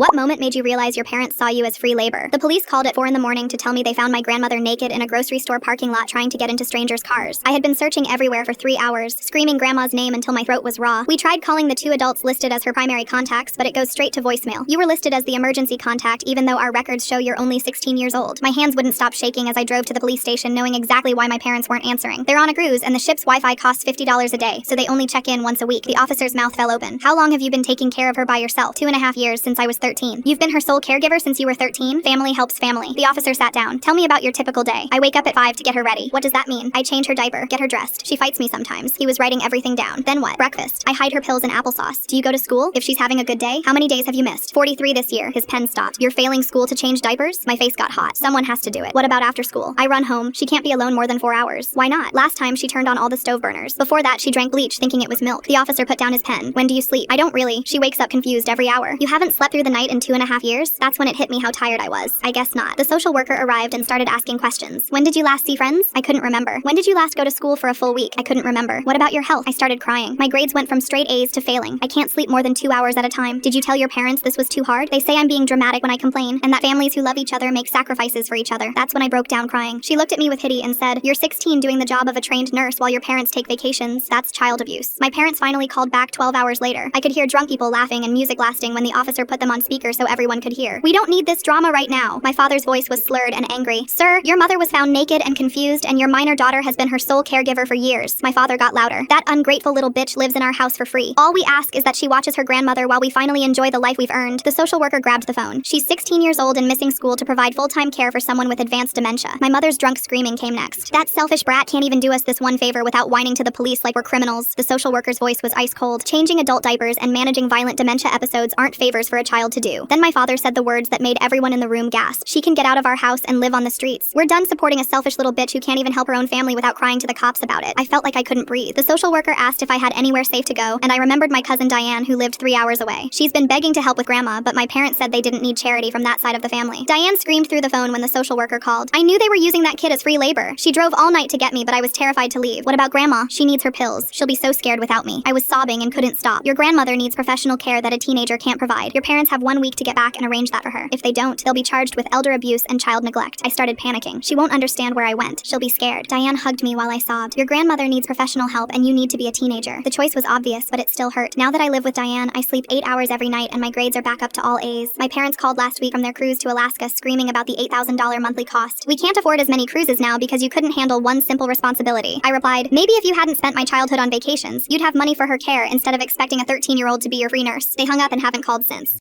What moment made you realize your parents saw you as free labor? The police called at 4 in the morning to tell me they found my grandmother naked in a grocery store parking lot trying to get into strangers' cars. I had been searching everywhere for 3 hours, screaming grandma's name until my throat was raw. We tried calling the 2 adults listed as her primary contacts, but it goes straight to voicemail. You were listed as the emergency contact even though our records show you're only 16 years old. My hands wouldn't stop shaking as I drove to the police station knowing exactly why my parents weren't answering. They're on a cruise and the ship's Wi-Fi costs $50 a day, so they only check in once a week. The officer's mouth fell open. How long have you been taking care of her by yourself? 2.5 years, since I was 13. You've been her sole caregiver since you were 13? Family helps family. The officer sat down. Tell me about your typical day. I wake up at 5 to get her ready. What does that mean? I change her diaper, get her dressed. She fights me sometimes. He was writing everything down. Then what? Breakfast. I hide her pills in applesauce. Do you go to school? If she's having a good day? How many days have you missed? 43 this year. His pen stopped. You're failing school to change diapers? My face got hot. Someone has to do it. What about after school? I run home. She can't be alone more than 4 hours. Why not? Last time she turned on all the stove burners. Before that she drank bleach thinking it was milk. The officer put down his pen. When do you sleep? I don't really. She wakes up confused every hour. You haven't slept through the night in 2.5 years? That's when it hit me how tired I was. I guess not. The social worker arrived and started asking questions. When did you last see friends? I couldn't remember. When did you last go to school for a full week? I couldn't remember. What about your health? I started crying. My grades went from straight A's to failing. I can't sleep more than 2 hours at a time. Did you tell your parents this was too hard? They say I'm being dramatic when I complain, and that families who love each other make sacrifices for each other. That's when I broke down crying. She looked at me with pity and said, "You're 16 doing the job of a trained nurse while your parents take vacations. That's child abuse." My parents finally called back 12 hours later. I could hear drunk people laughing and music lasting when the officer put them on speaker so everyone could hear. "We don't need this drama right now." My father's voice was slurred and angry. "Sir, your mother was found naked and confused, and your minor daughter has been her sole caregiver for years." My father got louder. "That ungrateful little bitch lives in our house for free. All we ask is that she watches her grandmother while we finally enjoy the life we've earned." The social worker grabbed the phone. "She's 16 years old and missing school to provide full-time care for someone with advanced dementia." My mother's drunk screaming came next. "That selfish brat can't even do us this one favor without whining to the police like we're criminals." The social worker's voice was ice cold. "Changing adult diapers and managing violent dementia episodes aren't favors for a child to do." Then my father said the words that made everyone in the room gasp. "She can get out of our house and live on the streets. We're done supporting a selfish little bitch who can't even help her own family without crying to the cops about it." I felt like I couldn't breathe. The social worker asked if I had anywhere safe to go, and I remembered my cousin Diane who lived 3 hours away. She's been begging to help with grandma, but my parents said they didn't need charity from that side of the family. Diane screamed through the phone when the social worker called. "I knew they were using that kid as free labor. She drove all night to get me, but I was terrified to leave. What about grandma? She needs her pills. She'll be so scared without me." I was sobbing and couldn't stop. "Your grandmother needs professional care that a teenager can't provide. Your parents have 1 week to get back and arrange that for her. If they don't, they'll be charged with elder abuse and child neglect." I started panicking. "She won't understand where I went. She'll be scared." Diane hugged me while I sobbed. "Your grandmother needs professional help and you need to be a teenager." The choice was obvious, but it still hurt. Now that I live with Diane, I sleep 8 hours every night and my grades are back up to all A's. My parents called last week from their cruise to Alaska screaming about the $8,000 monthly cost. "We can't afford as many cruises now because you couldn't handle one simple responsibility." I replied, "Maybe if you hadn't spent my childhood on vacations, you'd have money for her care instead of expecting a 13-year-old to be your free nurse." They hung up and haven't called since.